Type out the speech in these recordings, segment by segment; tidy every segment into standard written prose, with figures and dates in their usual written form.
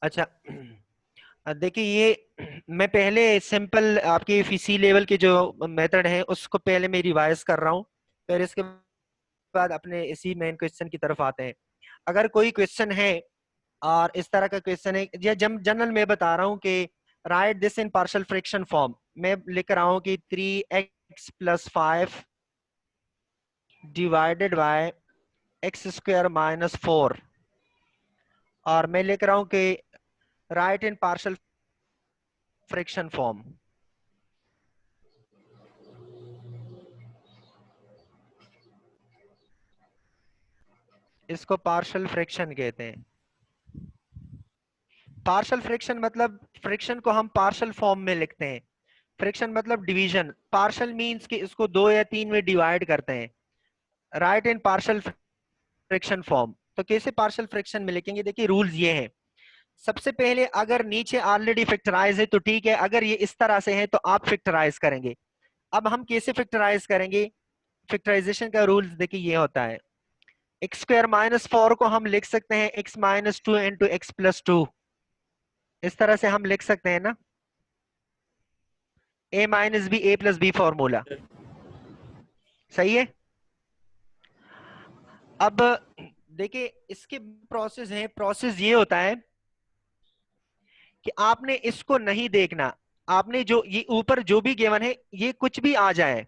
अच्छा, देखिए ये मैं पहले सिंपल आपके सी लेवल के जो मेथड है उसको पहले मैं रिवाइज कर रहा हूँ, फिर इसके बाद अपने इसी मेन क्वेश्चन की तरफ आते हैं। अगर कोई क्वेश्चन है और इस तरह का क्वेश्चन है, या जनरल मैं बता रहा हूँ कि right this in partial fraction form, मैं लिख रहा हूँ कि 3x+5 डिवाइडेड बाय x² - 4, और मैं लिख रहा हूँ कि राइट इन पार्शियल फ्रैक्शन फॉर्म। इसको पार्शियल फ्रैक्शन कहते हैं। पार्शियल फ्रैक्शन मतलब फ्रैक्शन को हम पार्शियल फॉर्म में लिखते हैं। फ्रैक्शन मतलब डिवीजन, पार्शियल मींस कि इसको 2 या 3 में डिवाइड करते हैं। राइट इन पार्शियल फ्रैक्शन फॉर्म, तो कैसे पार्शियल फ्रैक्शन में लिखेंगे? देखिए रूल्स ये हैं। सबसे पहले अगर नीचे ऑलरेडी फैक्टराइज है तो ठीक है, अगर ये इस तरह से है तो आप फैक्टराइज करेंगे। अब हम कैसे फैक्टराइज करेंगे? फैक्टराइजेशन का रूल्स देखिए ये होता है, x² - 4 को हम लिख सकते हैं x-2 इंटू x+2। इस तरह से हम लिख सकते हैं ना, a-b फॉर्मूला। सही है। अब देखिए इसके प्रोसेस है, प्रोसेस ये होता है कि आपने इसको नहीं देखना। आपने जो ये ऊपर जो भी गिवन है, ये कुछ भी आ जाए,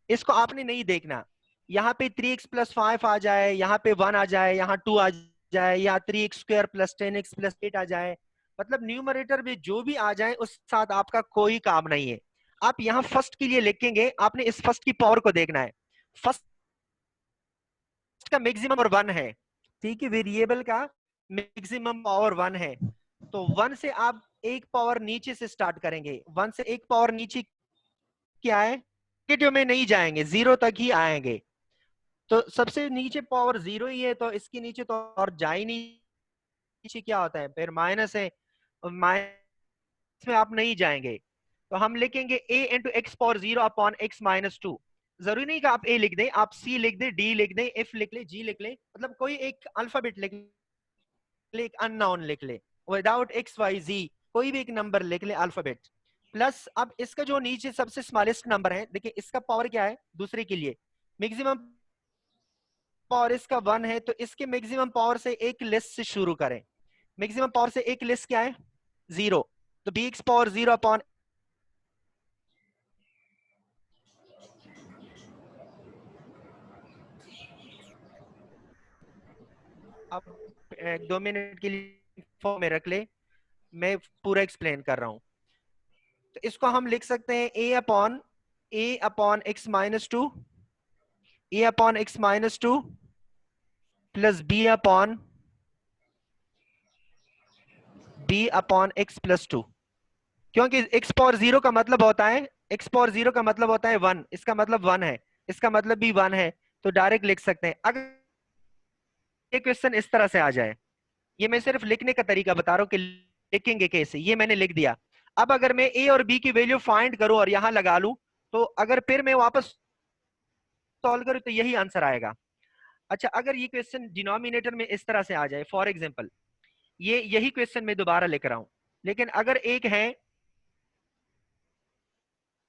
इसको आपने नहीं देखना। यहाँ पे 3x+5 आ जाए, यहाँ पे 1 आ जाए, यहाँ 2 आ जाए, या 3x² + 10x + 8 आ जाए, मतलब न्यूमरेटर में जो भी आ जाए उस साथ आपका कोई काम नहीं है। आप यहाँ फर्स्ट के लिए लिखेंगे, आपने इस फर्स्ट की पावर को देखना है। फर्स्ट का मैक्सिमम और 1 है, ठीक है, वेरिएबल का मैक्सिमम पावर 1 है, तो 1 से आप एक पावर नीचे से स्टार्ट करेंगे। 1 से एक पावर नीचे क्या है? नेगेटिव में नहीं जाएंगे, 0 तक ही आएंगे। तो सबसे नीचे पावर 0 ही है, तो इसके नीचे तो और जा ही नहीं। नीचे क्या होता है? फिर माइनस है, माइनस में आप नहीं जाएंगे, तो हम लिखेंगे a × x⁻0/x-2। जरूरी नहीं कि आप ए लिख दें, आप सी लिख दें, डी लिख दें, एफ लिख लें, जी लिख लें, मतलब कोई एक अल्फाबेट लिख ले, एक अननोन लिख ले, विदाउट XYZ कोई भी एक नंबर लिख ले अल्फाबेट प्लस। अब इसका जो नीचे सबसे स्मॉलेस्ट नंबर है, देखिए इसका पावर क्या है दूसरे के लिए, मैक्सिमम पावर इसका 1 है, तो इसके मैक्सिमम पावर से एक लिस्ट से शुरू करें। मैक्सिमम पावर से एक लिस्ट क्या है? 0, तो bx⁻0/। अब 1-2 मिनट के लिए फॉर्म में रख ले, मैं पूरा एक्सप्लेन कर रहा हूं। तो इसको हम लिख सकते हैं a/x-2, a/x-2 प्लस b/x+2। क्योंकि x⁻0 का मतलब होता है, x⁻0 का मतलब होता है 1, इसका मतलब 1 है, इसका मतलब भी 1 है, तो डायरेक्ट लिख सकते हैं। अगर ये क्वेश्चन इस तरह से आ जाए, ये मैं सिर्फ लिखने का तरीका बता रहा हूं कि लिखेंगे कैसे, ये मैंने लिख दिया। अब अगर मैं a और b की वैल्यू फाइंड करूं और यहां लगा लूं, तो अगर फिर मैं वापस सॉल्व करूं तो यही आंसर आएगा। अच्छा, अगर ये क्वेश्चन डिनोमिनेटर में इस तरह से आ जाए, फॉर एग्जाम्पल ये यही क्वेश्चन मैं दोबारा लिख रहा हूं, लेकिन अगर एक है,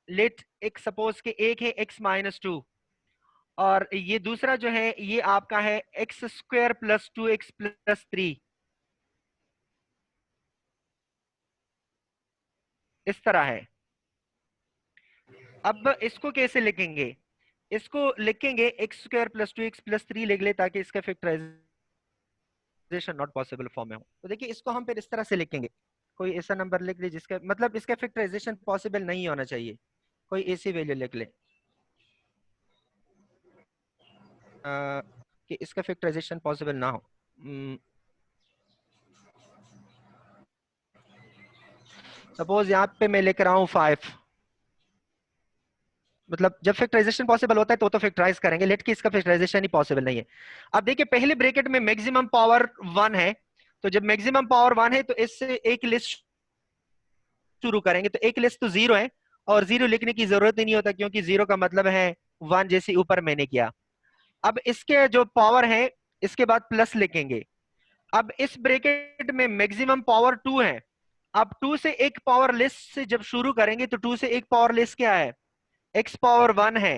लेट एक सपोज के एक है x-2, और ये दूसरा जो है ये आपका है x² + 2x + 3, इस तरह है। अब इसको कैसे लिखेंगे? इसको लिखेंगे x² + 2x + 3 लिख ले, ताकि इसका फैक्टराइजेशन नॉट पॉसिबल फॉर्म में हो। तो देखिए इसको हम फिर इस तरह से लिखेंगे, कोई ऐसा नंबर लिख ले जिसका मतलब इसका फैक्टराइजेशन पॉसिबल नहीं होना चाहिए, कोई ऐसी वैल्यू लिख ले कि इसका फैक्टराइजेशन पॉसिबल ना हो। सपोज यहाँ पे मैं लिख रहा हूँ 5, मतलब जब फैक्टराइजेशन पॉसिबल होता है तो फैक्टराइज करेंगे, लेट कि इसका फैक्टराइजेशन ही पॉसिबल नहीं है। अब देखिए पहले ब्रैकेट में मैक्सिमम पावर 1 है, तो जब मैक्सिमम पावर 1 है तो इससे एक लिस्ट शुरू करेंगे, तो एक लिस्ट तो 0 है, और 0 लिखने की जरूरत ही नहीं होता, क्योंकि 0 का मतलब है 1, जैसे ऊपर मैंने किया। अब इसके जो पावर है, इसके बाद प्लस लिखेंगे, अब इस ब्रैकेट में मैक्सिमम पावर 2 है। अब 2 से एक पावर लेस से जब शुरू करेंगे तो 2 से एक पावर लेस क्या है, x पावर 1 है,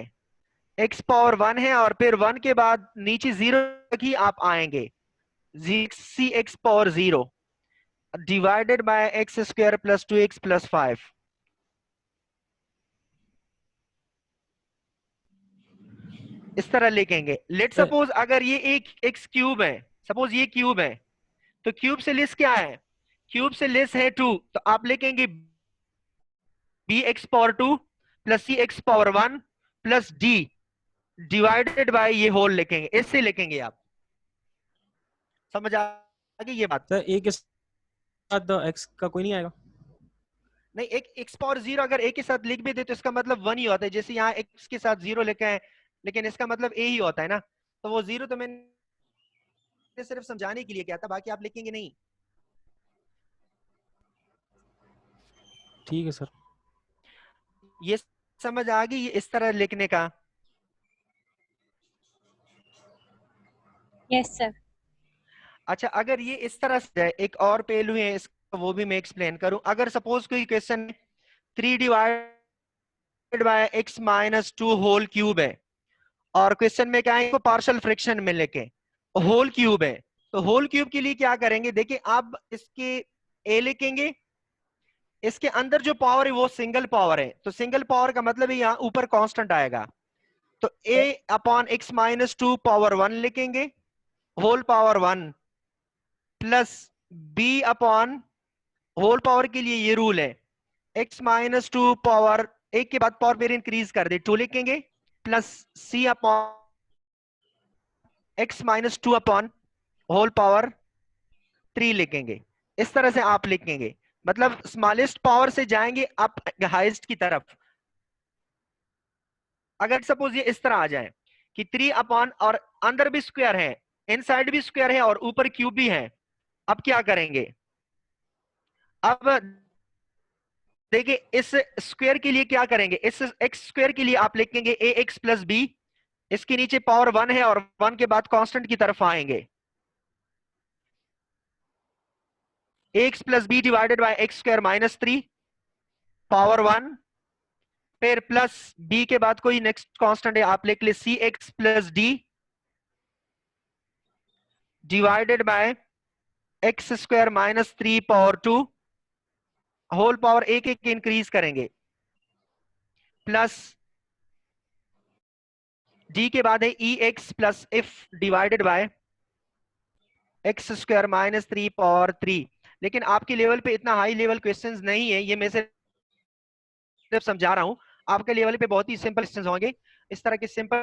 x पावर 1 है, और फिर 1 के बाद नीचे 0 तक ही आप आएंगे, C x power 0 divided by x square plus 2x plus 5। इस तरह लिखेंगे। लेट सर सपोज अगर ये एक एक्स क्यूब है, सपोज ये क्यूब है, तो क्यूब से लेस क्या है, क्यूब से लेस है 2, तो आप लिखेंगे b x power 2 plus c x power 1 plus D divided by ये होल लिखेंगे, इससे लिखेंगे आप। समझ आ गई ये बात? सर ए के साथ एक्स का कोई नहीं आएगा? नहीं, एक एक्स पावर 0 अगर ए के साथ लिख भी दे तो इसका मतलब 1 ही होता है, जैसे यहाँ एक्स के साथ 0 लिखा है, लेकिन इसका मतलब ए ही होता है ना, तो वो 0 तो मैंने सिर्फ समझाने के लिए किया था, बाकी आप लिखेंगे नहीं। ठीक है सर। ये समझ आ गई ये इस तरह लिखने का? Yes sir. अच्छा, अगर ये इस तरह से है, एक और पहलू है इसका, वो भी मैं एक्सप्लेन करूं। अगर सपोज कोई question 3 divided by x minus 2 whole cube है, और क्वेश्चन में क्या है, इसको पार्शियल फ्रैक्शन में लेके होल क्यूब है, तो होल क्यूब के लिए क्या करेंगे, देखिए आप इसके ए लिखेंगे, इसके अंदर जो पावर है वो सिंगल पावर है, तो सिंगल पावर का मतलब है यहाँ ऊपर कांस्टेंट आएगा, तो a upon x minus 2 power 1 लिखेंगे, whole power 1 plus b upon whole power के लिए ये रूल है, x माइनस 2 पावर, एक के बाद पावर फिर इंक्रीज कर दे 2 लिखेंगे, plus c upon x minus 2 upon whole power 3 लिखेंगे। इस तरह से आप लिखेंगे, मतलब स्मॉलेस्ट पावर से जाएंगे अप हाईएस्ट की तरफ। अगर सपोज ये इस तरह आ जाए कि 3 अपॉन, और अंदर भी स्क्वायर है, इनसाइड भी स्क्वायर है, और ऊपर क्यूब भी है, अब क्या करेंगे, अब देखिए इस स्क्वायर के लिए क्या करेंगे, इस एक्स स्क्वायर के लिए आप लिखेंगे ए एक्स प्लस बी, इसके नीचे पावर 1 है और 1 के बाद कांस्टेंट की तरफ आएंगे, x plus b divided by x square minus 3 power 1, फिर प्लस बी के बाद कोई नेक्स्ट कांस्टेंट है आप लिख ले C X plus D divided by x square minus 3 power 2, whole power एक एक इंक्रीज करेंगे, प्लस डी के बाद है E X plus F divided by x square minus 3 power 3। लेकिन आपके लेवल पे इतना हाई लेवल क्वेश्चंस नहीं है, ये मैं सिर्फ समझा रहा हूं, आपके लेवल पे बहुत ही सिंपल क्वेश्चंस होंगे, इस तरह के सिंपल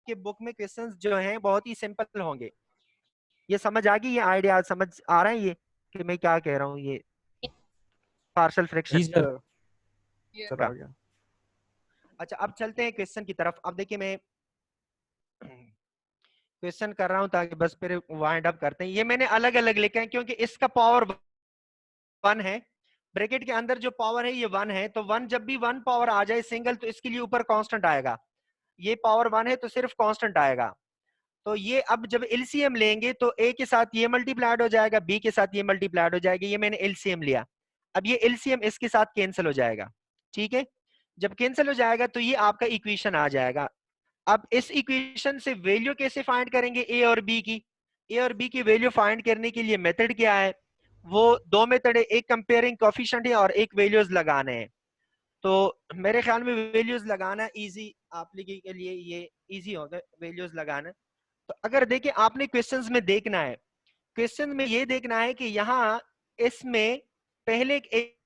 के बुक में क्वेश्चंस जो हैं बहुत ही सिंपल होंगे। ये समझ आ गई, ये आइडिया समझ आ रहा है ये कि मैं क्या कह रहा हूँ, ये पार्शियल फ्रैक्शन जी सर। का। अच्छा, अब चलते हैं क्वेश्चन की तरफ। अब देखिए मैं क्वेश्चन कर रहा हूं ताकि बस फिर वाइंड अप करते हैं। ये मैंने अलग अलग लिखा है क्योंकि इसका पावर 1 है, ब्रैकेट के अंदर जो पावर है ये 1 है, तो 1 जब भी 1 पावर आ जाए सिंगल तो इसके लिए ऊपर कांस्टेंट आएगा, ये पावर 1 है तो सिर्फ कांस्टेंट आएगा। तो ये अब जब एलसीएम लेंगे तो ए के साथ ये मल्टीप्लाइड हो जाएगा, बी के साथ ये मल्टीप्लाइड हो जाएगा, ये मैंने एलसीएम लिया। अब ये एलसीएम इसके साथ कैंसिल हो जाएगा, ठीक है, जब कैंसिल हो जाएगा तो ये आपका इक्वेशन आ जाएगा। अब इस इक्वेशन से वैल्यू कैसे फाइंड करेंगे ए और बी की, ए और बी की वैल्यू फाइंड करने के लिए मेथड क्या है, वो दो मेथड है, एक कंपेयरिंग कोएफिशिएंट है और एक वैल्यूज लगाने हैं। तो मेरे ख्याल में वैल्यूज लगाना इजी आप लोगों के लिए ये इजी होगा वैल्यूज लगाना। तो अगर देखिए आपने क्वेश्चंस में देखना है, क्वेश्चन में ये देखना है कि यहाँ इसमें पहले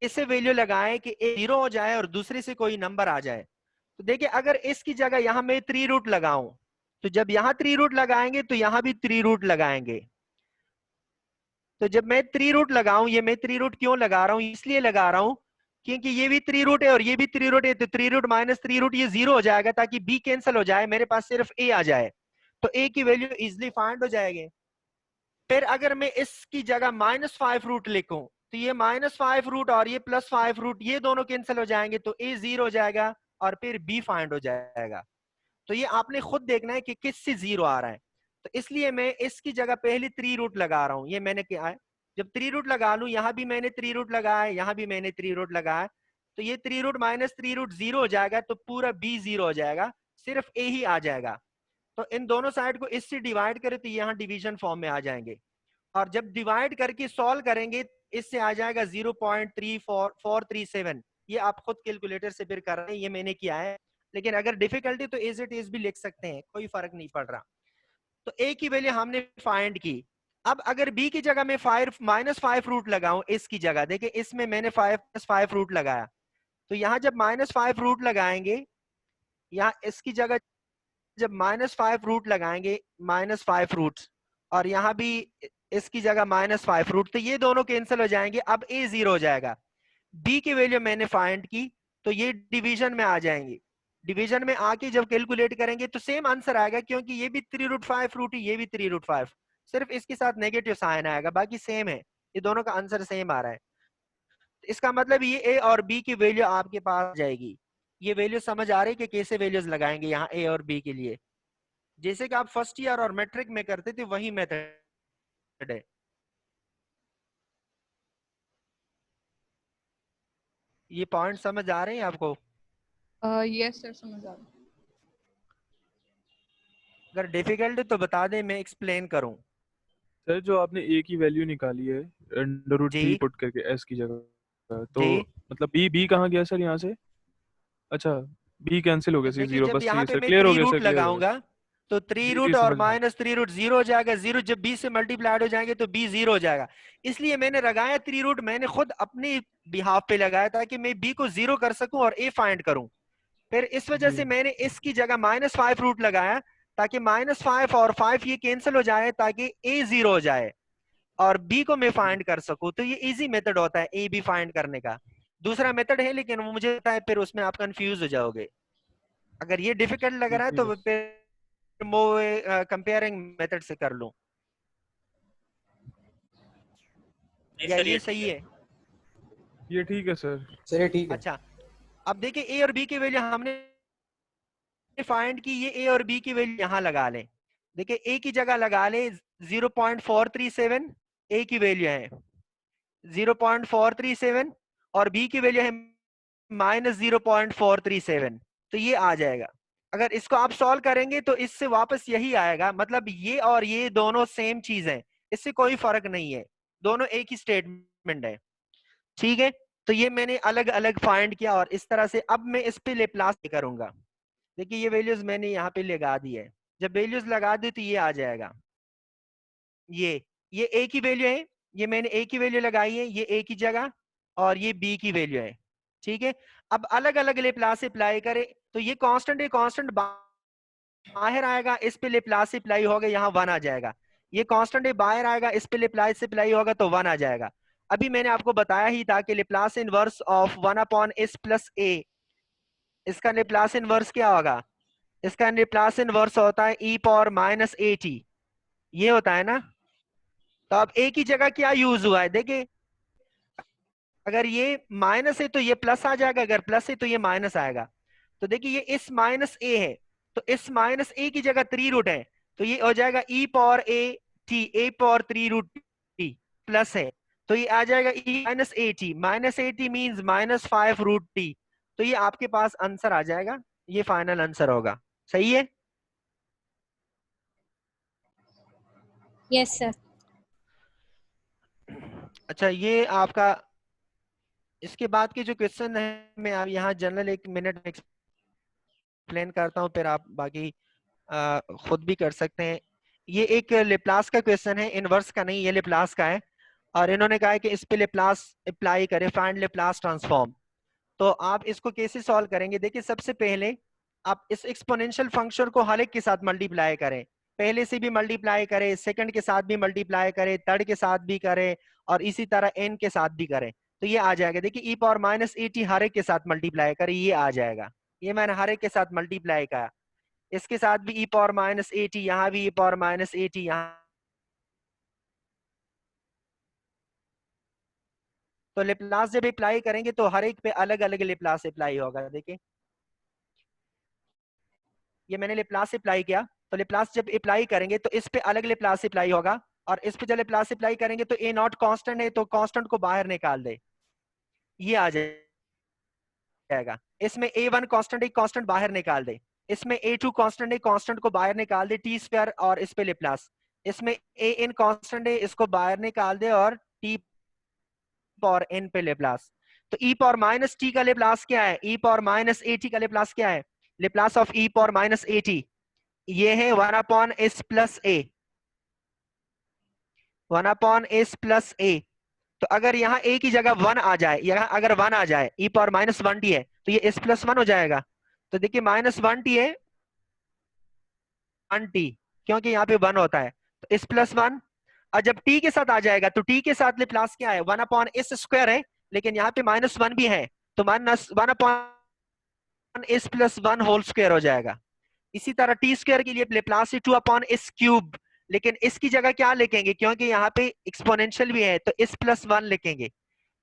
ऐसे वैल्यू लगाएं कि ए 0 हो जाए और दूसरे से कोई नंबर आ जाए। तो देखिए अगर इसकी जगह यहाँ मैं 3 रूट लगाऊं, तो जब यहाँ 3 रूट लगाएंगे तो यहाँ भी 3 रूट लगाएंगे। तो जब मैं 3 रूट लगाऊं, ये मैं 3 रूट क्यों लगा रहा हूं, इसलिए लगा रहा हूं क्योंकि ये भी 3 रूट है और ये भी 3 रूट है, तो 3 रूट माइनस 3 रूट ये 0 हो जाएगा ताकि बी कैंसिल हो जाए, मेरे पास सिर्फ ए आ जाए, तो ए की वैल्यू इजिली फाइंड हो जाएगी। फिर अगर मैं इसकी जगह -5 रूट लिखूं, तो ये -5 रूट और ये +5 रूट ये दोनों कैंसिल हो जाएंगे, तो a 0 हो जाएगा और फिर b फाइंड हो जाएगा। तो ये आपने खुद देखना है कि किससे 0 आ रहा है। तो इसलिए मैं इसकी जगह पहले 3 रूट लगा रहा हूं। ये मैंने क्या है, जब 3 रूट लगा लूं, यहां भी मैंने 3 रूट लगाया है, यहां भी मैंने 3 रूट लगाया, तो ये 3 रूट माइनस 3 रूट 0 हो जाएगा, तो पूरा b 0 हो जाएगा, सिर्फ a ही आ जाएगा। तो इन दोनों साइड को इससे डिवाइड करें तो यहाँ डिवीजन फॉर्म में आ जाएंगे, और जब डिवाइड करके सॉल्व करेंगे इससे आ जाएगा 0.3437। ये आप खुद कैलकुलेटर से फिर कर रहे हैं, ये मैंने किया है, लेकिन अगर डिफिकल्टी तो एज इट इज भी लिख सकते हैं, कोई फर्क नहीं पड़ रहा। तो ए की वैल्यू हमने फाइंड की। अब अगर बी की जगह में -5 रूट लगाऊं, इसकी जगह देखिए, इसमें मैंने 5 रूट लगाया, तो यहाँ जब -5 रूट लगाएंगे, यहाँ इसकी जगह जब -5 रूट लगाएंगे, -5 रूट, और यहाँ भी इसकी जगह -5 रूट, तो ये दोनों कैंसिल हो जाएंगे, अब a 0 हो जाएगा। b की वैल्यू मैंने फाइंड की, तो ये डिवीजन में आ जाएंगे। डिवीजन में आके जब कैलकुलेट करेंगे तो सेम आंसर आएगा, क्योंकि ये भी 3 रूट 5 रूट है, ये भी 3 रूट 5, सिर्फ इसके साथ नेगेटिव साइन आएगा, बाकी सेम है, ये दोनों का आंसर सेम आ रहा है। इसका मतलब ये a और b की वैल्यू आपके पास जाएगी। ये वैल्यू समझ आ रही है कि कैसे वैल्यूज लगाएंगे यहाँ a और b के लिए, जैसे कि आप फर्स्ट ईयर और मैट्रिक में करते थे, वही मेथड है। ये पॉइंट समझ आ रहे हैं आपको? यस सर, समझ आ रहा। अगर डिफिकल्ट है तो बता दें, मैं एक्सप्लेन करूं। सर जो आपने ए की वैल्यू निकाली है √3 जी पुट करके एस की जगह, तो जी। मतलब बी कहाँ गया सर यहाँ से? अच्छा, बी कैंसिल हो गया सर, देखिए 0 जब बस यहाँ सी पे सर, मैं क्लियर हो 3 गया रूट सर, क्लियर हो गया। लगाऊंगा, तो 3 जी रूट जी और समझ गया। -3 रूट 0 हो जाएगा, 0 जब b से मल्टीप्लाइड हो जाएंगे तो b 0 हो जाएगा। इसलिए मैंने लगाया 3 रूट, मैंने खुद अपनी बिहाफ पे लगाया ताकि मैं b को 0 कर सकूं और a फाइंड करूं। फिर इस वजह जी से मैंने इसकी जगह -5 रूट लगाया, ताकि -5 और 5 ये कैंसिल हो जाए, ताकि a 0 हो जाए और b को मैं जी फाइंड कर सकूं। तो ये इजी मेथड होता है a b फाइंड करने का। दूसरा मेथड है, लेकिन वो मुझे पता है फिर उसमें आप कंफ्यूज हो जाओगे। अगर ये डिफिकल्ट लग जी रहा है ठीक तो है। फिर मैं कंपेयरिंग मेथड से कर लूं, या सर ये ये ठीक सही है। है? ये ठीक है सर। सर ये ठीक है। अच्छा, अब देखिए a और b की वैल्यू हमने फाइंड की, ये a और b की वैल्यू यहां लगा लें। देखिए a की जगह लगा ले 0.437, a की वैल्यू है 0.437 और b की वैल्यू है -0.437, तो ये आ जाएगा। अगर इसको आप सॉल्व करेंगे तो इससे वापस यही आएगा, मतलब ये और ये दोनों सेम चीज है, इससे कोई फर्क नहीं है, दोनों एक ही स्टेटमेंट है। ठीक है, तो ये मैंने अलग अलग फाइंड किया, और इस तरह से अब मैं इस पे लेप्लास करूंगा। देखिए ये वैल्यूज मैंने यहाँ पे लगा दी है, जब वैल्यूज लगा दी तो ये आ जाएगा। ये a की वैल्यू है, ये मैंने a की वैल्यू लगाई है, ये a की जगह, और ये b की वैल्यू है। ठीक है, अब अलग अलग लेप्लास अप्लाई करें, तो ये कांस्टेंट है, कांस्टेंट बाहर आएगा, इस पे लेप्लास अप्लाई होगा, यहाँ 1 आ जाएगा। ये कांस्टेंट है, बाहर आएगा, इस पे लेप्लास अप्लाई होगा तो 1 आ जाएगा। अभी मैंने आपको बताया ही था कि Laplace inverse of 1/s plus a, इसका लेप्लास इनवर्स क्या होगा? इसका लेप्लास इनवर्स होता है e पावर -at, ये होता है ना। तो अब a की जगह क्या यूज हुआ है, देखिए अगर ये माइनस है तो ये प्लस आ जाएगा, अगर प्लस है तो ये माइनस आएगा। तो देखिए ये इस -a है, तो इस -a की जगह 3 रूट है, तो ये हो जाएगा e power a power 3 root t plus है, तो ये आ जाएगा e -at means -5 root t। तो ये आपके पास आंसर आ जाएगा, ये फाइनल आंसर होगा। सही है? Yes sir. अच्छा, ये आपका इसके बाद के जो क्वेश्चन है मैं आप यहाँ जनरल 1 मिनट में एक्सप्लेन करता हूँ, फिर आप बाकी खुद भी कर सकते हैं। ये एक लेप्लास का क्वेश्चन है, इनवर्स का नहीं, ये लेप्लास का है, और इन्होंने कहा है कि इस पे लेप्लास अप्लाई करें, फाइंड लेप्लास ट्रांसफॉर्म। तो आप इसको कैसे सॉल्व करेंगे? देखिए सबसे पहले आप इस एक्सपोनेंशियल फंक्शन को हर एक के साथ मल्टीप्लाई करें, पहले से भी मल्टीप्लाई करें, सेकंड के साथ भी मल्टीप्लाई करें, थर्ड के साथ भी करें, और इसी तरह एन के साथ भी करें, तो ये आ जाएगा। देखिए e पावर -at हर एक के साथ मल्टीप्लाई करें, ये आ जाएगा। ये मैंने हर एक के साथ मल्टीप्लाई करा, इसके साथ भी e पावर -at, यहाँ भी e पावर -at, यहाँ तो लेप्लास जब अप्लाई करेंगे तो हर एक पे अलग अलग लेप्लास अप्लाई होगा। देखिए ये मैंने लेप्लास अप्लाई किया, तो लेप्लास जब अप्लाई करेंगे तो इस पे अलग लेप्लास अप्लाई होगा, और इस पे जब लेप्लास अप्लाई करेंगे तो ए नॉट कांस्टेंट है तो कांस्टेंट को बाहर निकाल दे, ये आ जाएगा। इसमें A1 कांस्टेंट एक कांस्टेंट बाहर निकाल दे, इसमें A2 कांस्टेंट एक कांस्टेंट को बाहर निकाल दे टी स्क्वायर और इस पे लेप्लास, इसमें AN कांस्टेंट है इसको बाहर निकाल दे और टी पावर n पे लेप्लास। तो e पावर माइनस टी का लेप्लास क्या है, e पावर माइनस AT का लेप्लास क्या है, Laplace of e power minus AT ये है 1/s plus a, 1/s plus a। तो अगर यहाँ a की जगह 1 आ जाए, यहाँ अगर 1 आ जाए, e पावर माइनस 1t है तो ये s प्लस 1 हो जाएगा। तो देखिए माइनस 1t है 1t, क्योंकि यहाँ पे 1 होता है तो s प्लस 1। और जब t के साथ आ जाएगा तो t के साथ लेप्लास क्या है, 1/s स्क्वायर है, लेकिन यहाँ पे माइनस 1 भी है तो minus 1/s plus 1 whole square हो जाएगा। इसी तरह टी स्क्वायर के लिए लेप्लास है 2/s क्यूब, लेकिन इसकी जगह क्या लिखेंगे, क्योंकि यहाँ पे एक्सपोनेंशियल भी है तो s प्लस 1 लिखेंगे।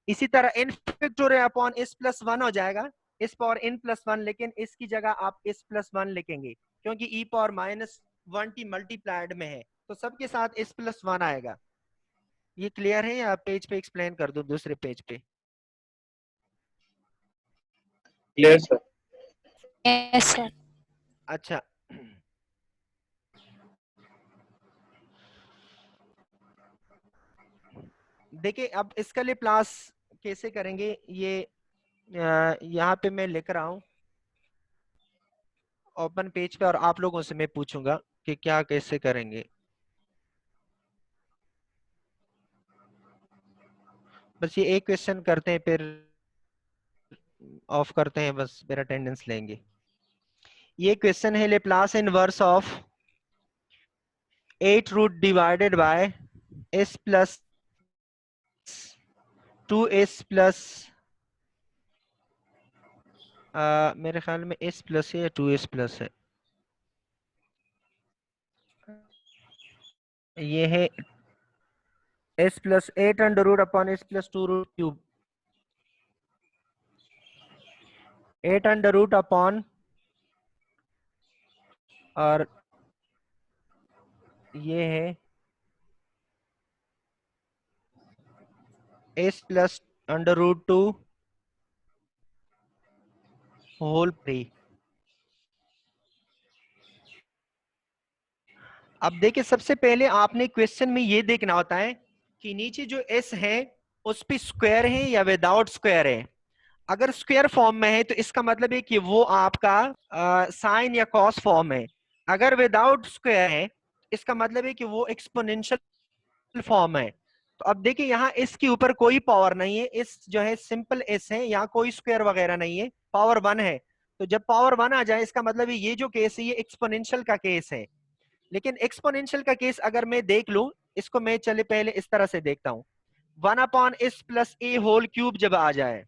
इसी तरह n factorial upon s plus 1 हो जाएगा, s पावर n प्लस 1, लेकिन इसकी जगह आप s प्लस 1 लिखेंगे क्योंकि e power minus 1t multiplied में है तो सबके साथ s प्लस 1 आएगा। ये क्लियर है या पेज पे एक्सप्लेन कर दूं दूसरे पेज पे? Clear sir. Yes, sir. अच्छा देखिए अब इसका लेप्लास कैसे करेंगे, ये यहाँ पे मैं लिख रहा हूं ओपन पेज पे, और आप लोगों से मैं पूछूंगा कि क्या कैसे करेंगे। बस ये एक क्वेश्चन करते हैं फिर ऑफ करते हैं, बस फिर अटेंडेंस लेंगे। ये क्वेश्चन है Laplace inverse of 8 root divided by s plus 2s plus मेरे ख्याल में s प्लस है या 2s प्लस है, ये है s plus 8 under root upon s plus 2 root cube, 8 under root upon, और ये है s plus under root 2 whole 3। अब देखिए सबसे पहले आपने क्वेश्चन में ये देखना होता है कि नीचे जो s है उस पे स्क्वायर है या विदाउट स्क्वायर है। अगर स्क्वायर फॉर्म में है तो इसका मतलब है कि वो आपका साइन या कॉस फॉर्म है। अगर विदाउट स्क्वायर है इसका मतलब है कि वो एक्सपोनेंशियल फॉर्म है। तो अब देखिए यहाँ इस के ऊपर कोई पावर नहीं है, इस जो है सिंपल एस है, यहाँ कोई स्क्वायर वगैरह नहीं है, पावर 1 है। तो जब पावर 1 आ जाए इसका मतलब है ये जो केस है ये एक्सपोनेंशियल का केस है। लेकिन एक्सपोनेंशियल का केस अगर मैं देख लूं, इसको मैं चले पहले इस तरह से देखता हूं, 1/s plus a whole cube जब आ जाए,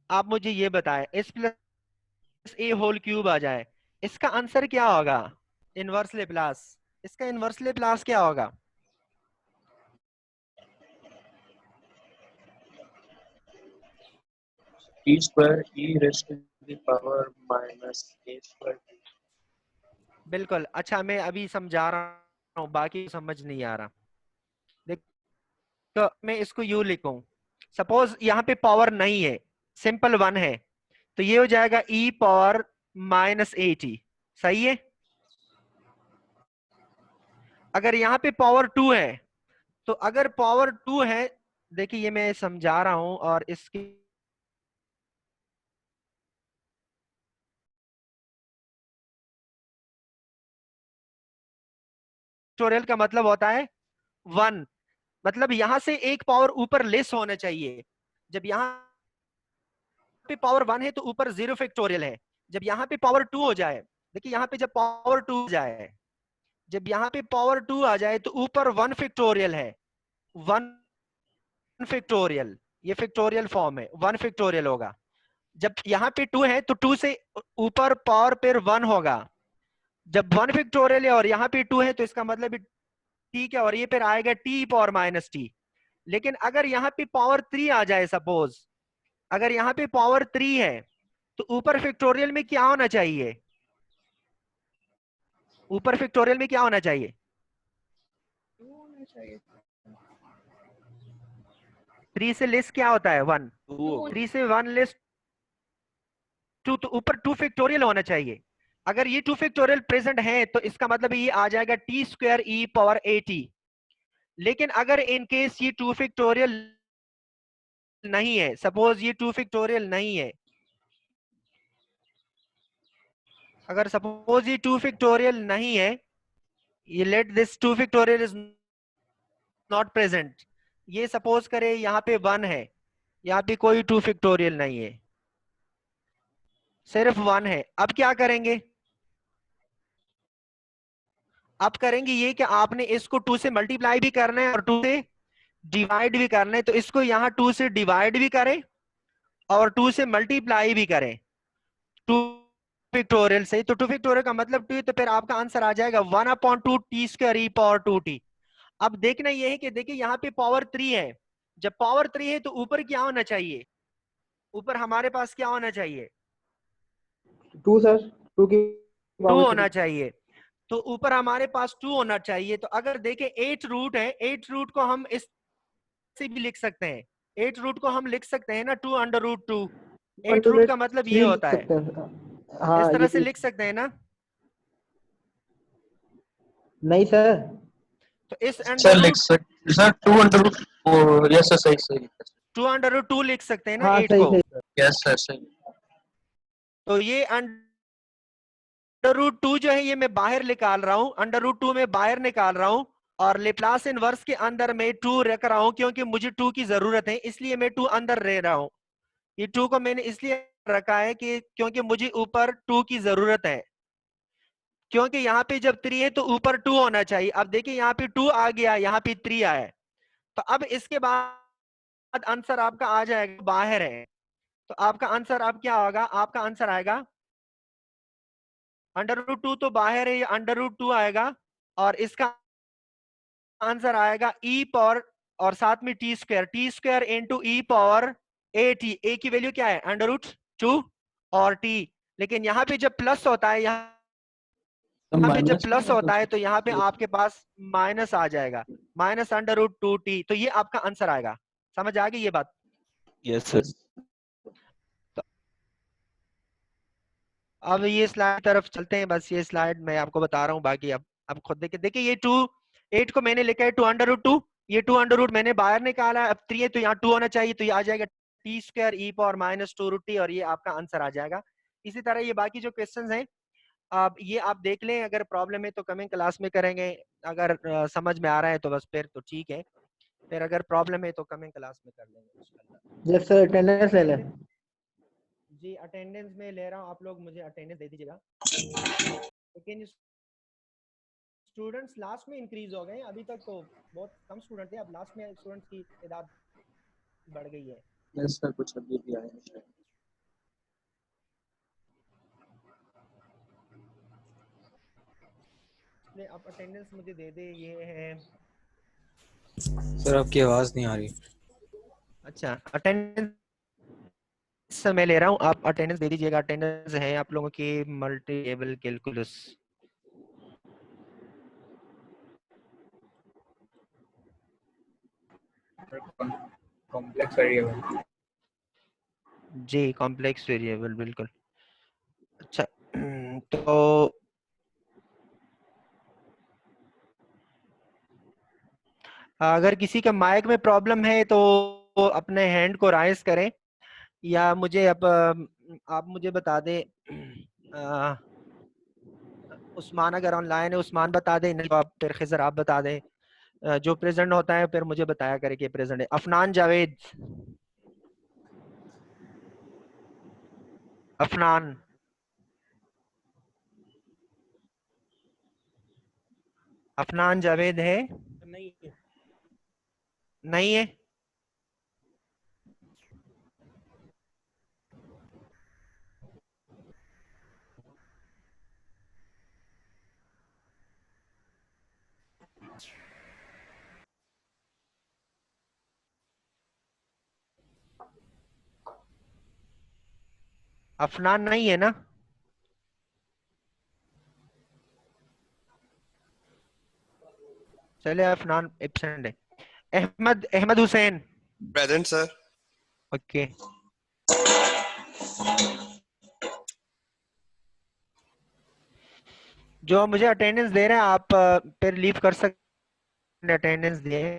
आप मुझे ये बताएं s plus a whole cube आ जाए, इसका आंसर क्या होगा, इनवर्स लेप्लास। इसका इनवर्स लेप्लास क्या होगा, t square e raise to the power minus a square. बिल्कुल। अच्छा मैं अभी समझा रहा हूँ, बाकी समझ नहीं आ रहा। देख तो मैं इसको यूं लिखूं, सपोज यहाँ पे पावर नहीं है, सिंपल 1 है, तो ये हो जाएगा e पावर माइनस 80, सही है। अगर यहाँ पे पावर 2 है, तो अगर पावर 2 है, देखिए ये मैं समझा रहा हूं, और इसकी फैक्टोरियल का मतलब होता है 1, मतलब यहां से एक पावर ऊपर लेस होना चाहिए। जब यहाँ पे पावर 1 है तो ऊपर 0 फैक्टोरियल है। जब यहाँ पे पावर 2 हो जाए, देखिए यहाँ पे जब पावर 2 जाए, जब यहाँ पे पावर 2 आ जाए तो ऊपर 1 फैक्टोरियल है, 1 फैक्टोरियल, ये फैक्टोरियल फॉर्म है, 1 फैक्टोरियल होगा। जब यहाँ पे 2 है तो 2 से ऊपर पावर पर 1 होगा। जब 1 फैक्टोरियल है और यहाँ पे 2 है तो इसका मतलब ठीक है, और ये फिर आएगा टी पावर माइनस टी। लेकिन अगर यहाँ पे पावर 3 आ जाए, सपोज अगर यहाँ पे पावर 3 है, तो ऊपर फैक्टोरियल में क्या होना चाहिए? ऊपर फैक्टोरियल में क्या होना चाहिए? 3 से लेस क्या होता है? 1। 3 से 1 लेस 2, तो ऊपर 2 फैक्टोरियल होना चाहिए। अगर ये 2 फैक्टोरियल प्रेजेंट है तो इसका मतलब ये आ जाएगा टी स्क्वायर ई पावर 80। लेकिन अगर इन केस ये 2 फैक्टोरियल नहीं है, सपोज ये 2 फैक्टोरियल नहीं है, अगर सपोज ये 2 फैक्टोरियल नहीं है, ये let this 2 factorial is not present, ये सपोज करे यहाँ पे 1 है, यहाँ पे कोई 2 फैक्टोरियल नहीं है, सिर्फ 1 है। अब क्या करेंगे? अब करेंगे ये कि आपने इसको 2 से मल्टीप्लाई भी करना है और 2 से डिवाइड भी करना है। तो इसको यहाँ 2 से डिवाइड भी करें और 2 से मल्टीप्लाई भी करें 2 फैक्टोरियल से। तो 2 फैक्टोरियल का मतलब 2, तो फिर आपका आंसर आ जाएगा 1/2 टी स्क्वायर ई पावर 2t। अब देखना यह है कि देखिए यहाँ पे पावर 3 है, जब पावर 3 है तो ऊपर क्या होना चाहिए? ऊपर हमारे पास क्या होना चाहिए? 2 सर, 2 की 2 पावर 3। होना चाहिए। तो ऊपर हमारे पास 2 होना चाहिए। तो अगर देखें 8 रूट है, 8 रूट को हम इस से भी लिख सकते हैं, 8 रूट को हम लिख सकते हैं ना 2/√2। 8 रूट का मतलब ये 3 लिख होता है, सकते हैं। इस हाँ, तरह ये से भी लिख सकते हैं ना। नहीं सर। तो इस सर अंडर लिख रूट सकते सर 2 यस सर, सही सही 2/2 लिख सकते हैं ना हाँ, 8 सही को। सही। यस सर सही। तो ये अंडर रूट 2 जो है ये मैं बाहर निकाल रहा हूं, अंडर रूट 2 में बाहर निकाल रहा हूं और लेप्लास इनवर्स के अंदर में 2 रख रहा हूं, क्योंकि मुझे 2 की जरूरत है, इसलिए मैं 2 अंदर रह रहा हूं। ये 2 को मैंने इसलिए रखा है कि क्योंकि मुझे ऊपर 2 की जरूरत है, क्योंकि यहाँ पे जब 3 है तो ऊपर 2 होना चाहिए। अब देखिए यहाँ पे 2 आ गया, यहाँ पे 3 आया है, तो अब इसके बाद आंसर आपका आ जाएगा, बाहर है। तो आपका आंसर अब क्या होगा? आपका आंसर आएगा अंडर रूट 2 तो बाहर है, ये अंडर रूट 2 आएगा और इसका आंसर आएगा ई पावर और साथ में t square into e power a t. A की वैल्यू क्या है? अंडर रूट 2 और टी। लेकिन यहाँ पे जब प्लस होता है, यहाँ पे जब प्लस होता है तो यहाँ पे आपके पास माइनस आ जाएगा, -√2t। तो ये आपका आंसर आएगा। समझ आ गई ये बात? Yes sir. तो अब ये स्लाइड तरफ चलते हैं, बस ये स्लाइड मैं आपको बता रहा हूँ, बाकी अब खुद देखिए। देखिए ये 8 को मैंने लिखा है 2/2, ये 2 मैंने बाहर निकाला है। अब 3 है तो यहाँ 2 होना चाहिए, तो ये आ जाएगा टी स्क्वायर ई पावर -2√t और ये आपका आंसर आ जाएगा। इसी तरह ये बाकी जो क्वेश्चंस हैं आप ये आप देख लें, अगर प्रॉब्लम है तो कमिंग क्लास में करेंगे, अगर समझ में आ रहा है तो बस फिर तो ठीक है, फिर अगर प्रॉब्लम है तो कमिंग क्लास में कर लेंगे इंशाल्लाह। जब सर अटेंडेंस ले लें। जी अटेंडेंस में ले रहा हूँ, आप लोग मुझे अटेंडेंस दे दीजिएगा। लेकिन स्टूडेंट्स लास्ट में इंक्रीज हो गए, अभी तक तो बहुत कम स्टूडेंट थे, अब लास्ट में स्टूडेंट्स की तादाद बढ़ गई है। यस सर, कुछ अभी भी आए हैं। इसलिए आप अटेंडेंस मुझे दे दे। ये है, सर आपकी आवाज नहीं आ रही। अच्छा अटेंडेंस मैं ले रहा हूँ, आप अटेंडेंस दे दीजिएगा। अटेंडेंस है आप लोगों की multivariable calculus. Complex variable. जी कॉम्प्लेक्स वेरिएबल, बिल्कुल। अच्छा तो अगर किसी का माइक में प्रॉब्लम है तो अपने हैंड को राइज करें, या मुझे अब आप मुझे बता दें। उस्मान अगर ऑनलाइन है, उस्मान बता दें, नहीं तो आप फिर खिजर आप बता दें। जो प्रेजेंट होता है फिर मुझे बताया करे कि प्रेजेंट है। अफनान जावेद, अफनान, अफनान जावेद है? नहीं नहीं है? अफनान नहीं है ना? चले, अफनान एब्सेंट है। Ahmad Ahmad Hussain. Present sir. Okay. जो मुझे अटेंडेंस दे रहे हैं आप फिर लीव कर सकते हैं, अटेंडेंस दिए।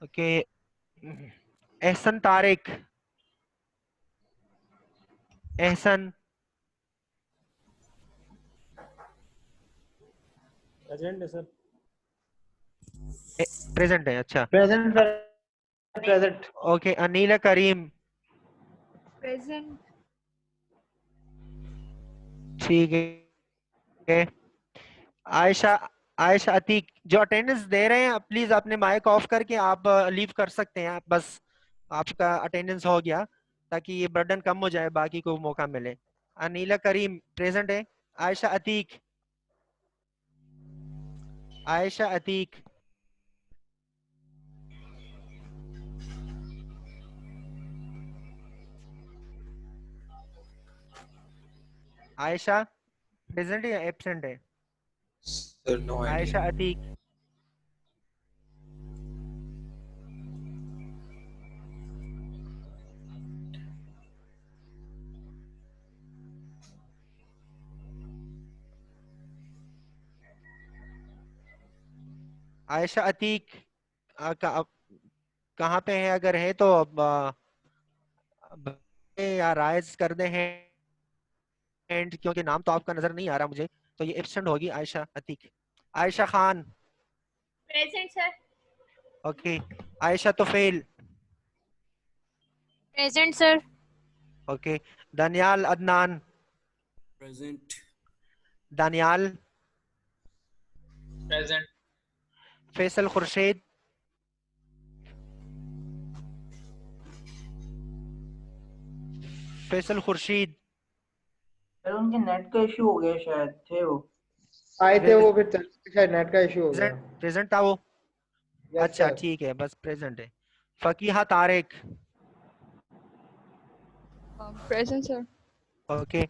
ओके। एहसन तारिक। एहसन। प्रेजेंट है सर। प्रेजेंट है, अच्छा। Present sir, present. Okay, Aneela Karim. Present. ठीक है। आयशा आयशा अतीक, जो अटेंडेंस दे रहे हैं प्लीज अपने माइक ऑफ करके आप लीव कर सकते हैं। बस आपका अटेंडेंस हो गया, ताकि ये बर्डन कम हो जाए, बाकी को मौका मिले। अनीला करीम प्रेजेंट है। आयशा अतीक। आयशा अतीक। आयशा प्रेजेंट है या एब्सेंट है? Sir no Ayesha idea. Atiq. Ayesha Atiq कहाँ पे है? अगर है तो अब या राइज कर दे हैं, क्योंकि नाम तो आपका नजर नहीं आ रहा मुझे, तो ये एब्सेंट होगी Ayesha Atiq. Ayesha Khan. Present sir. Okay. Ayesha Tofail. Present sir. Okay. Daniyal Adnan. Present. Daniyal. Present. Faisal Khurshid. Faisal Khurshid. Sir उनके नेट का इशू हो गया, शायद थे वो आए थे, वो फिर शायद नेट का इशू हो गया। प्रेजेंट प्रेजेंट था वो? यस अच्छा सर। ठीक है, बस प्रेजेंट है। Faqiha Tariq. Present sir. Okay.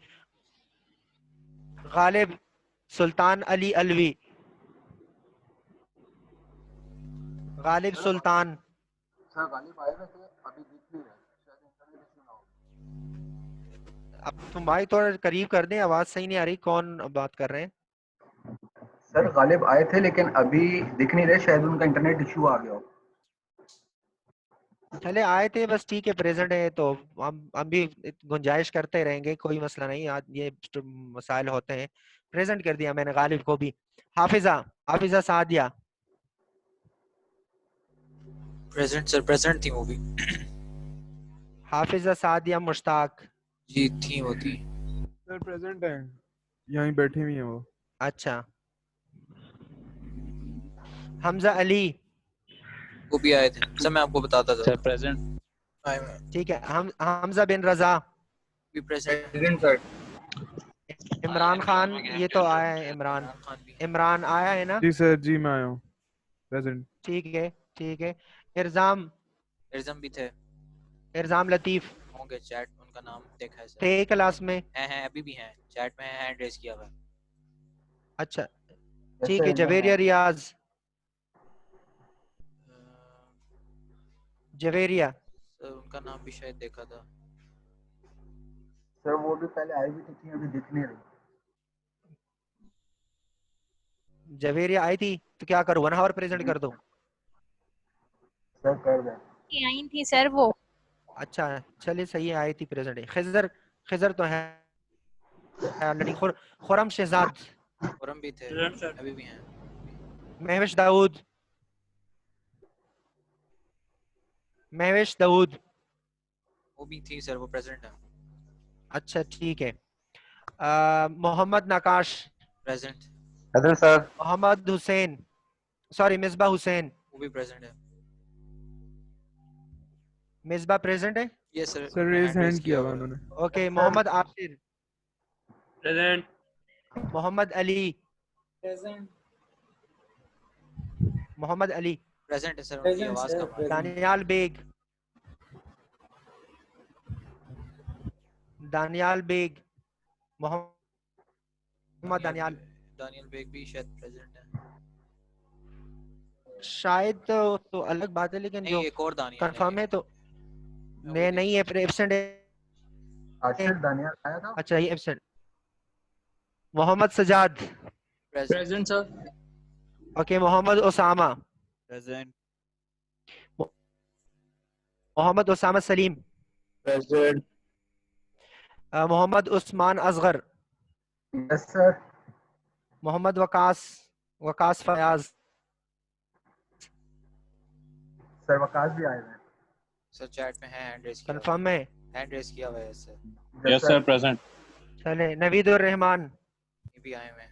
Ghalib Sultan Ali Alvi. Ghalib Sultan. Sir Ghalib आए हुए थे, अभी दिख नहीं रहे, शायद इंटरनेट इशू ना हो। अब तुम भाई थोड़ा करीब कर दें, आवाज सही नहीं आ रही। कौन बात कर रहे हैं? सर गालिब आए थे लेकिन अभी दिख नहीं रहे, शायद उनका इंटरनेट इशू आ गया हो। चले, आए थे बस, ठीक है, प्रेजेंट है तो हम भी गुंजाइश करते रहेंगे, कोई मसला नहीं। आज ये मसाइल होते हैं। प्रेजेंट कर दिया मैंने गालिब को भी। Hafiza Hafiza Sadia. Present sir, present थी वो भी। हाफिजा सादिया मुश्ताक। जी थी वो थी। सर प्रेजेंट है, यहीं बैठी हुई है वो। अच्छा। हमजा अली। वो भी आए थे सर, मैं आपको बताता था। Sir present. आए हुए हैं। ठीक है। हमजा बिन रजा। भी present. Present sir. Imran Khan, ये तो आया है इमरान। इमरान खान भी। इमरान आया है ना? जी सर, जी मैं आया हूँ, प्रेजेंट। ठीक है, ठीक है। इरजाम। एग्जाम भी थे। इरजाम लतीफ होंगे, चैट उनका नाम देखा है सर। थे क्लास में? हैं अभी भी हैं चैट में, हैंड रेज किया हुआ है। अच्छा यस ठीक है। सर, मैं जवेरिया रियाज। जवेरिया। सर उनका नाम भी शायद देखा था। सर वो भी पहले आई भी थी, अभी दिख नहीं रही। जवेरिया आई थी तो क्या करूँ, 1 आवर प्रेजेंट कर दूं? सर कर दें। आई थी सर वो। अच्छा चलिए, सही है, आई थी, प्रेजेंट है। खिजर। खिजर तो है ऑलरेडी। खुरम शहजाद। खुरम भी थे, प्रेजेंट सर। अभी भी हैं। महविश दाऊद। महविश दाऊद। वो भी थी सर, वो प्रेजेंट है। अच्छा ठीक है। Mohammad Naqash. Present. Present sir. Mohammad Hussain, sorry Misba Hussain. वो भी प्रेजेंट है। मिसबा प्रेजेंट है। ये सर सर रेज हैंड किया हुआ उन्होंने। Okay. Mohammad Asir. Present. Mohammad Ali, present. Mohammad Ali, present है सर, उनकी आवाज कम आ रही है। दानियाल बेग, दानियाल बेग, मोहम्मद दानियाल, दानियल बेग भी शायद प्रेजेंट है। शायद तो अलग बात है, लेकिन नहीं, जो एक और दानियल कंफर्म है तो मैं मैं वही नहीं है, फिर एब्सेंट है। आशिर दानियाल आया था। अच्छा, ये absent. Mohammad Sajjad, present sir. Okay. Mohammad Osama, present Mohammad Osama Saleem, present. Mohammad Usman Asghar, yes sir. Mohammad Waqas Fayyaz, sir Waqas भी आए हैं। सर चैट में है, हैंड रेस किया हुआ कंफर्म है। है, हैंड रेस किया हुआ है सर। Yes sir present. चले, नवीदुर रहमान, ये भी आए हुए हैं।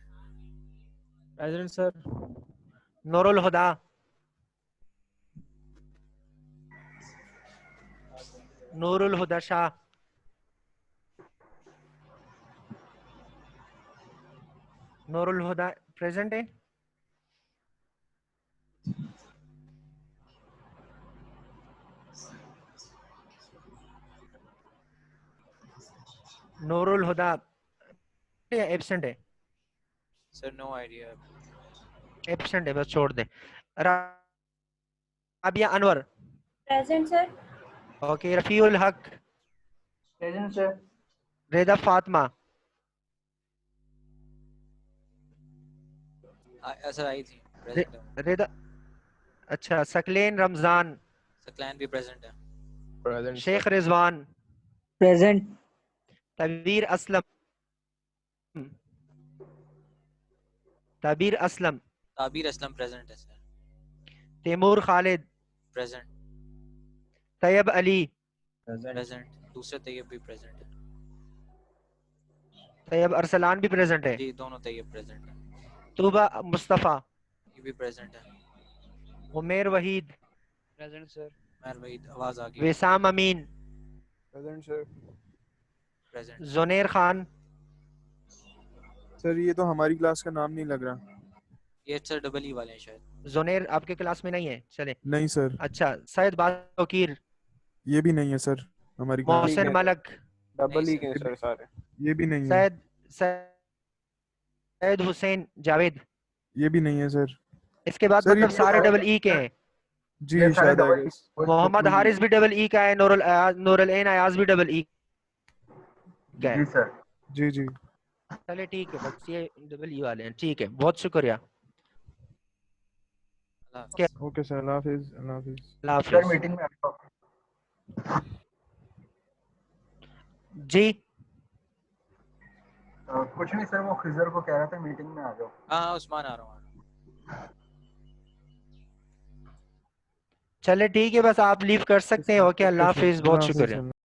Present sir. Noorul Huda, Noorul Huda Shah, Noorul Huda present है। नूरुल हुदा एब्सेंट है, सर नो आइडिया। एब्सेंट है, बस छोड़ दे। Rabia Anwar, present sir. Okay. Rafiul Haq, present sir. Reda Fatima, sir आई थी, रे, प्रेजेंट है। रेदा, अच्छा। सकलेन रमजान, सकलैन भी प्रेजेंट है। Present Sheikh Rizwan, present. Tabeer Aslam, Tabeer Aslam, Tabeer Aslam present है sir. Taimur Khalid, present. Tayyab Ali, present. दूसरे तैयब भी प्रेजेंट है। तैयब अरसलान भी प्रेजेंट है। जी, दोनों तैयब प्रेजेंट है। तूबा मुस्तफ़ा, ये भी प्रेजेंट है। Umair Waheed, present sir. मैं वही आवाज आ गई। Wisam Amin, present sir. Present. Junair Khan, sir ये तो हमारी क्लास का नाम नहीं लग रहा। ये सर डबल ई वाले हैं शायद। जुनेर आपके क्लास में नहीं है, चले। नहीं सर, अच्छा, सैयद बाकीर, ये भी नहीं है सर हमारी क्लास। मोहसिन मलक, नहीं डबल ई सर। के सर सारे। ये भी नहीं है। सैयद सैयद हुसैन जावेद। ये भी नहीं है सर। इसके बाद सर ये मतलब सारे डबल ई के हैं। जी ये सारे शायद डबल आएगा। मोहम्मद हारिस भी डबल ई का है, नूरुल ऐन अयाज भी डबल ई का है। जी सर। जी जी। चले ठीक है, बस ये डबल ई वाले हैं। ठीक है, बहुत शुक्रिया। अल्लाह क्या? हाफ़िज़। ओके सर, अल्लाह हाफिज। अल्लाह हाफिज। अल्लाह सर हाफिज। मीटिंग में आपको जी, कुछ नहीं सर, वो खिजर को कह रहा था मीटिंग में आ जाओ। हाँ उस्मान आ रहा हूँ। चले ठीक है, बस आप लीव कर सकते हैं। ओके, अल्लाह हाफिज, बहुत अल्लाह हाफिज। शुक्रिया।